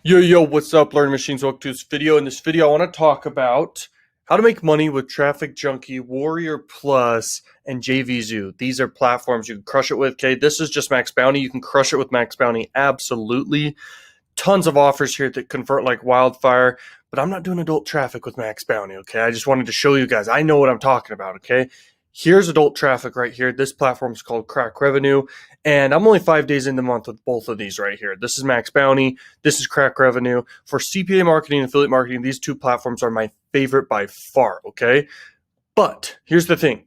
Yo, what's up, Learning Machines? Welcome to this video. In this video, I want to talk about how to make money with TrafficJunky, WarriorPlus, and JVZoo. These are platforms you can crush it with, okay? This is just Max Bounty. You can crush it with Max Bounty, absolutely. Tons of offers here that convert like wildfire, but I'm not doing adult traffic with Max Bounty, okay? I just wanted to show you guys. I know what I'm talking about, okay? Here's adult traffic right here. This platform is called Crack Revenue, and I'm only 5 days in the month with both of these right here. This is Max Bounty. This is Crack Revenue. For CPA marketing and affiliate marketing, these two platforms are my favorite by far, okay? But here's the thing.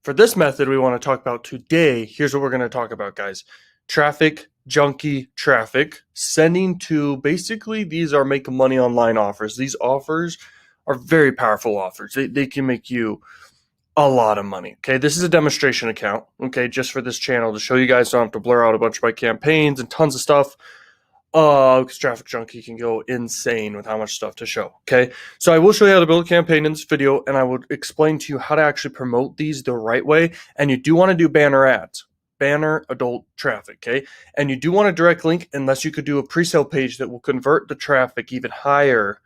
For this method we want to talk about today, here's what we're going to talk about, guys. TrafficJunky traffic, sending to, basically, these are make money online offers. These offers are very powerful offers. They can make you a lot of money. Okay, this is a demonstration account, okay, just for this channel to show you guys. So I don't have to blur out a bunch of my campaigns and tons of stuff, because TrafficJunky can go insane with how much stuff to show. Okay, so I will show you how to build a campaign in this video, and I will explain to you how to actually promote these the right way. And you do want to do banner ads, banner adult traffic, okay? And you do want a direct link, unless you could do a pre-sale page that will convert the traffic even higher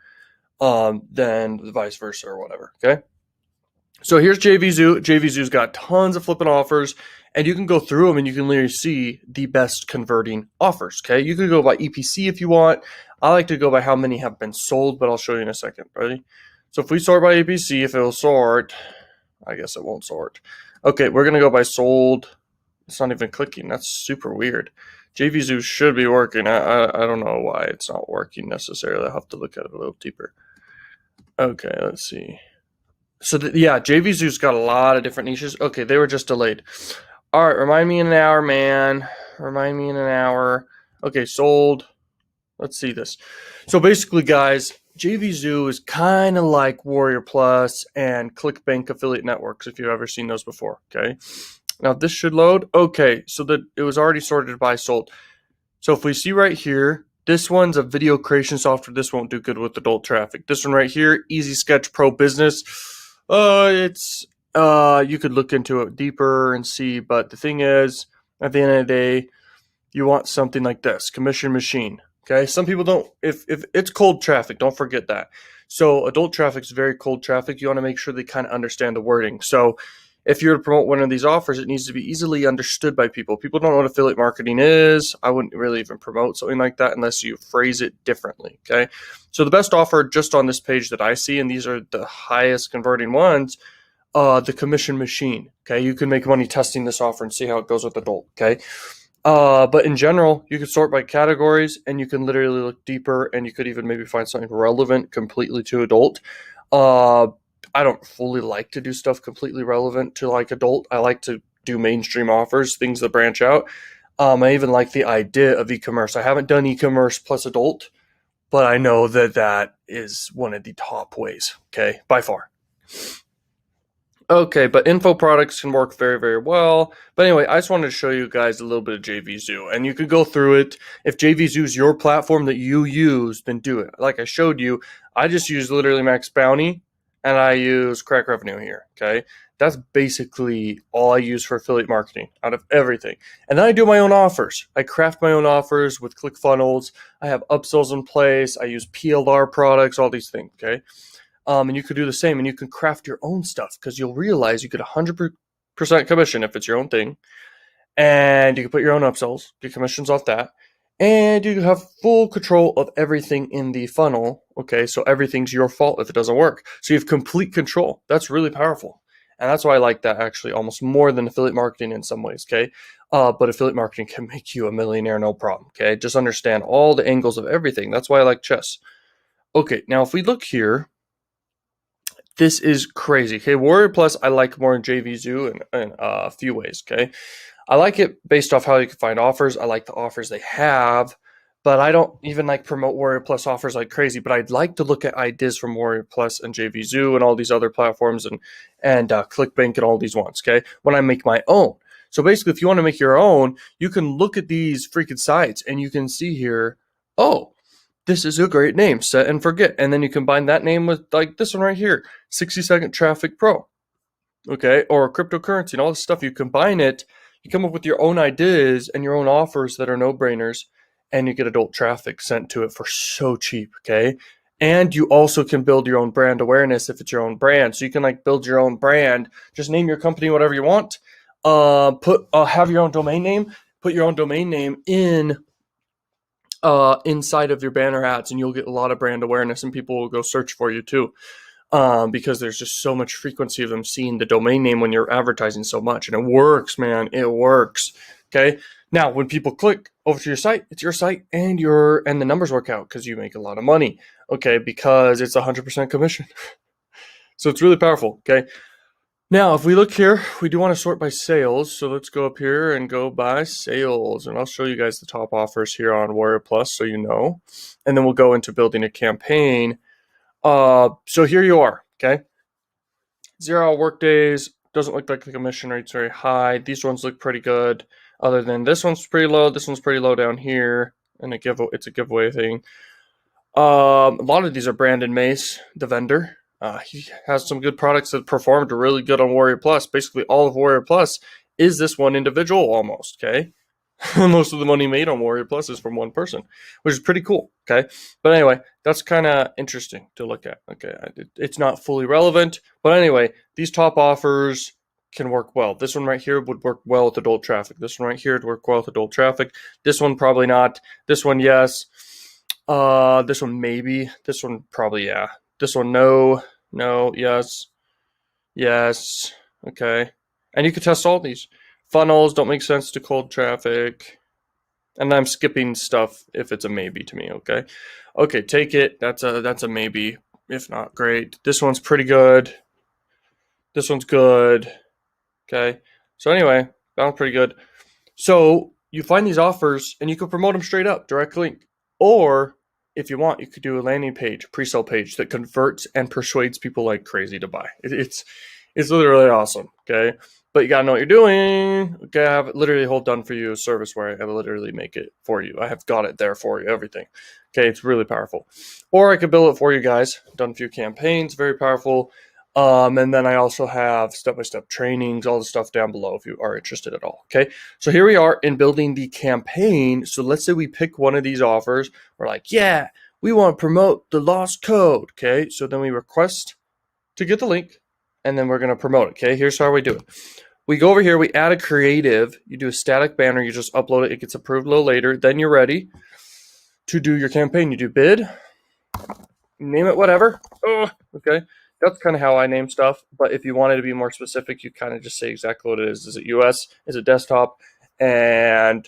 than the vice versa or whatever, okay? So here's JVZoo. JVZoo's got tons of flipping offers, and you can go through them and you can literally see the best converting offers, okay? You can go by EPC if you want. I like to go by how many have been sold, but I'll show you in a second. Ready? So if we sort by EPC, if it'll sort, I guess it won't sort. Okay, we're going to go by sold. It's not even clicking. That's super weird. JVZoo should be working. I don't know why it's not working necessarily. I'll have to look at it a little deeper. Okay, let's see. So, yeah, JVZoo's got a lot of different niches. Okay, they were just delayed. All right, remind me in an hour, man. Remind me in an hour. Okay, sold. Let's see this. So, basically, guys, JVZoo is kind of like WarriorPlus and ClickBank affiliate networks, if you've ever seen those before, okay? Now, this should load. Okay, so that it was already sorted by sold. So, if we see right here, this one's a video creation software. This won't do good with adult traffic. This one right here, Easy Sketch Pro Business. You could look into it deeper and see, but the thing is, at the end of the day, you want something like this, commission machine. Okay, some people don't, if it's cold traffic, don't forget that. So adult traffic is very cold traffic. You want to make sure they kind of understand the wording. So if you're to promote one of these offers, it needs to be easily understood by people. People don't know what affiliate marketing is. I wouldn't really even promote something like that unless you phrase it differently, okay? So the best offer just on this page that I see, and these are the highest converting ones, the commission machine, okay? You can make money testing this offer and see how it goes with adult, okay? But in general, you can sort by categories, and you can literally look deeper, and you could even maybe find something relevant completely to adult. I don't fully like to do stuff completely relevant to like adult. I like to do mainstream offers, things that branch out. I even like the idea of e-commerce. I haven't done e-commerce plus adult, but I know that that is one of the top ways, okay, by far. Okay, but info products can work very, very well. But anyway, I just wanted to show you guys a little bit of JVZoo, and you can go through it. If JVZoo is your platform that you use, then do it. Like I showed you, I just use literally Max Bounty, and I use Crack Revenue here, okay? That's basically all I use for affiliate marketing out of everything. And then I do my own offers. I craft my own offers with ClickFunnels. I have upsells in place. I use PLR products, all these things, okay? And you could do the same, and you can craft your own stuff, because you'll realize you get 100% commission if it's your own thing. And you can put your own upsells, get commissions off that. And you have full control of everything in the funnel, okay? So everything's your fault if it doesn't work. So you have complete control. That's really powerful. And that's why I like that actually almost more than affiliate marketing in some ways, okay? But affiliate marketing can make you a millionaire, no problem, okay? Just understand all the angles of everything. That's why I like chess. Okay, now if we look here, this is crazy, okay? WarriorPlus I like more in JVZoo in a few ways, okay? I like it based off how you can find offers. I like the offers they have, but I don't even like promote WarriorPlus offers like crazy. But I'd like to look at ideas from WarriorPlus and JVZoo and all these other platforms and ClickBank and all these ones, okay? When I make my own. So basically, if you want to make your own, you can look at these freaking sites and you can see here, oh, this is a great name, set and forget. And then you combine that name with like this one right here, 60-second traffic pro, okay? Or cryptocurrency and all this stuff. You combine it, you come up with your own ideas and your own offers that are no-brainers, and you get adult traffic sent to it for so cheap, okay? And you also can build your own brand awareness if it's your own brand. So you can like build your own brand, just name your company whatever you want. Have your own domain name, put your own domain name in inside of your banner ads, and you'll get a lot of brand awareness, and people will go search for you too. Because there's just so much frequency of them seeing the domain name when you're advertising so much, and it works, man. It works. Okay. Now, when people click over to your site, it's your site, and the numbers work out because you make a lot of money. Okay, because it's 100% commission. So it's really powerful. Okay. Now, if we look here, we do want to sort by sales. So let's go up here and go by sales, and I'll show you guys the top offers here on WarriorPlus, so you know, and then we'll go into building a campaign. So here you are, okay? 0 hour work days, doesn't look like the commission rate's very high. These ones look pretty good, other than this one's pretty low, this one's pretty low down here, and it's a giveaway thing. A lot of these are Brandon Mace, the vendor. He has some good products that performed really good on WarriorPlus. Basically, all of WarriorPlus is this one individual almost, okay? Most of the money made on WarriorPlus is from one person, which is pretty cool, okay? But anyway, that's kind of interesting to look at, okay? It's not fully relevant, but anyway, these top offers can work well. This one right here would work well with adult traffic. This one right here would work well with adult traffic. This one probably not. This one, yes. This one maybe. This one probably, yeah. This one, no, yes, yes, okay. And you can test all these. Funnels don't make sense to cold traffic. And I'm skipping stuff if it's a maybe to me, okay? Okay, take it. That's a maybe, if not great. This one's pretty good. This one's good. Okay. So anyway, that one's pretty good. So you find these offers and you can promote them straight up, direct link. Or if you want, you could do a landing page, pre-sale page that converts and persuades people like crazy to buy. It's literally awesome, okay? But you gotta know what you're doing. Okay, I have it literally whole done for you a service where I literally make it for you. I have got it there for you, everything. Okay, it's really powerful. Or I could build it for you guys. Done a few campaigns, very powerful. And then I also have step-by-step trainings, all the stuff down below if you are interested at all, okay? So here we are in building the campaign. So let's say we pick one of these offers. We're like, yeah, we want to promote the lost code, okay? So then we request to get the link, and then we're going to promote it, okay? Here's how we do it. We go over here, we add a creative. You do a static banner, you just upload it. It gets approved a little later. Then you're ready to do your campaign. You do bid, name it whatever, okay? That's kind of how I name stuff, but if you wanted to be more specific, you kind of just say exactly what it is. Is it US? Is it desktop? And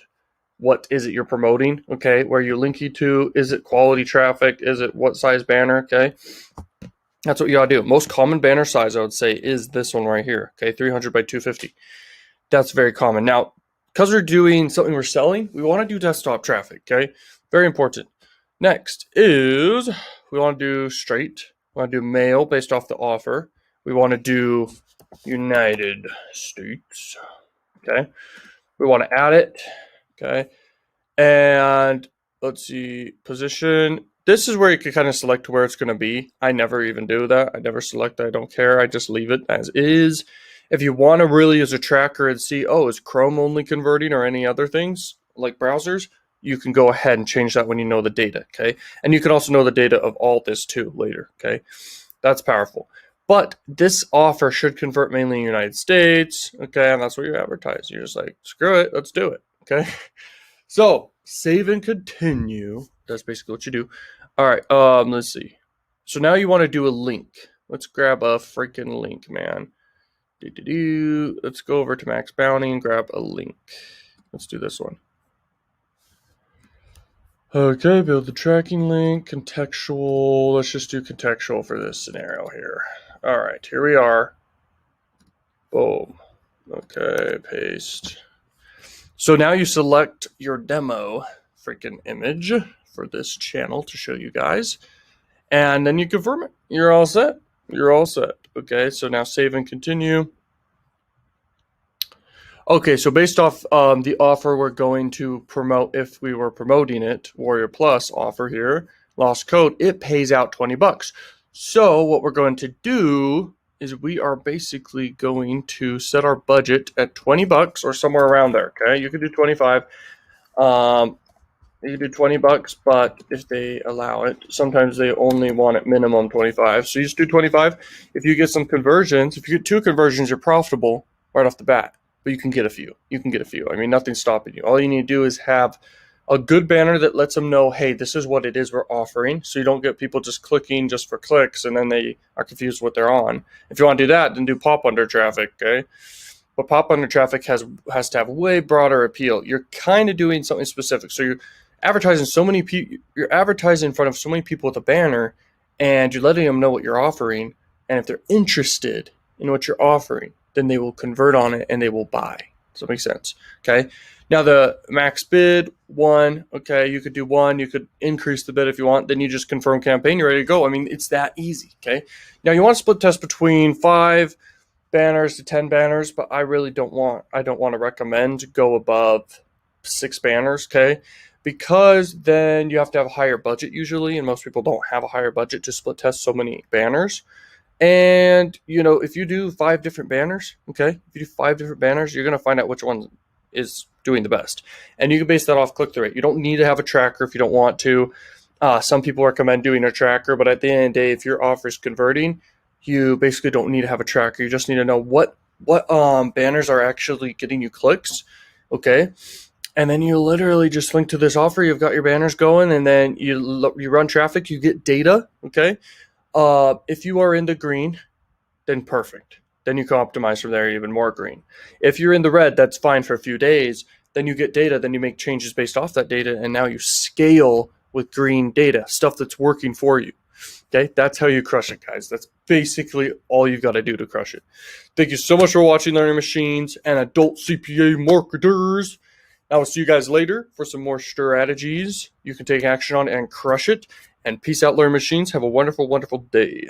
what is it you're promoting? Okay, where you're linking to? Is it quality traffic? Is it what size banner? Okay, that's what you gotta do. Most common banner size, I would say, is this one right here. Okay, 300 by 250. That's very common. Now, because we're doing something we're selling, we want to do desktop traffic. Okay, very important. Next is we want to do straight. We want to do mail based off the offer. We want to do United States. Okay. We want to add it. Okay. And let's see, position. This is where you can kind of select where it's going to be. I never even do that. I never select that. I don't care. I just leave it as is. If you want to really use a tracker and see, oh, is Chrome only converting or any other things like browsers, you can go ahead and change that when you know the data, okay? And you can also know the data of all this too later, okay? That's powerful. But this offer should convert mainly in the United States, okay? And that's what you advertise. You're just like, screw it, let's do it, okay? So, save and continue. That's basically what you do. All right, let's see. So now you want to do a link. Let's grab a freaking link, man. Let's go over to Max Bounty and grab a link. Let's do this one. Okay, build the tracking link, contextual. Let's just do contextual for this scenario here. All right, here we are. Boom. Okay, paste. So now you select your demo freaking image for this channel to show you guys. And then you confirm it. You're all set. You're all set. Okay, so now save and continue. Okay, so based off the offer we're going to promote, if we were promoting it, WarriorPlus offer here, lost code, it pays out $20. So what we're going to do is we are basically going to set our budget at $20 or somewhere around there, okay? You could do 25. You can do $20, but if they allow it, sometimes they only want it minimum 25. So you just do 25. If you get some conversions, if you get 2 conversions, you're profitable right off the bat. But you can get a few. You can get a few. I mean, nothing's stopping you. All you need to do is have a good banner that lets them know, hey, this is what it is we're offering. So you don't get people just clicking just for clicks and then they are confused what they're on. If you want to do that, then do pop under traffic, okay? But pop under traffic has to have way broader appeal. You're kind of doing something specific. So you're advertising so many people. You're advertising in front of so many people with a banner, and you're letting them know what you're offering. And if they're interested in what you're offering, then they will convert on it and they will buy. Does that make sense? Okay. Now the max bid 1. Okay, you could do 1. You could increase the bid if you want. Then you just confirm campaign. You're ready to go. I mean, it's that easy. Okay. Now you want to split test between 5 banners to 10 banners, but I really don't want to recommend go above 6 banners, okay? Because then you have to have a higher budget usually, and most people don't have a higher budget to split test so many banners. And if you do 5 different banners, okay, if you do 5 different banners, you're going to find out which one is doing the best, and you can base that off click-through rate. You don't need to have a tracker if you don't want to. Some people recommend doing a tracker, but at the end of the day, if your offer is converting, you basically don't need to have a tracker. You just need to know what banners are actually getting you clicks, okay? And then you literally just link to this offer. You've got your banners going, and then you run traffic. You get data, okay? If you are in the green, then perfect. Then you can optimize from there even more green. If you're in the red, that's fine for a few days. Then you get data. Then you make changes based off that data, and now you scale with green data, stuff that's working for you. Okay, that's how you crush it, guys. That's basically all you've got to do to crush it. Thank you so much for watching Learning Machines and Adult CPA Marketers. I will see you guys later for some more strategies you can take action on and crush it. And peace out, Learning Machines. Have a wonderful, wonderful day.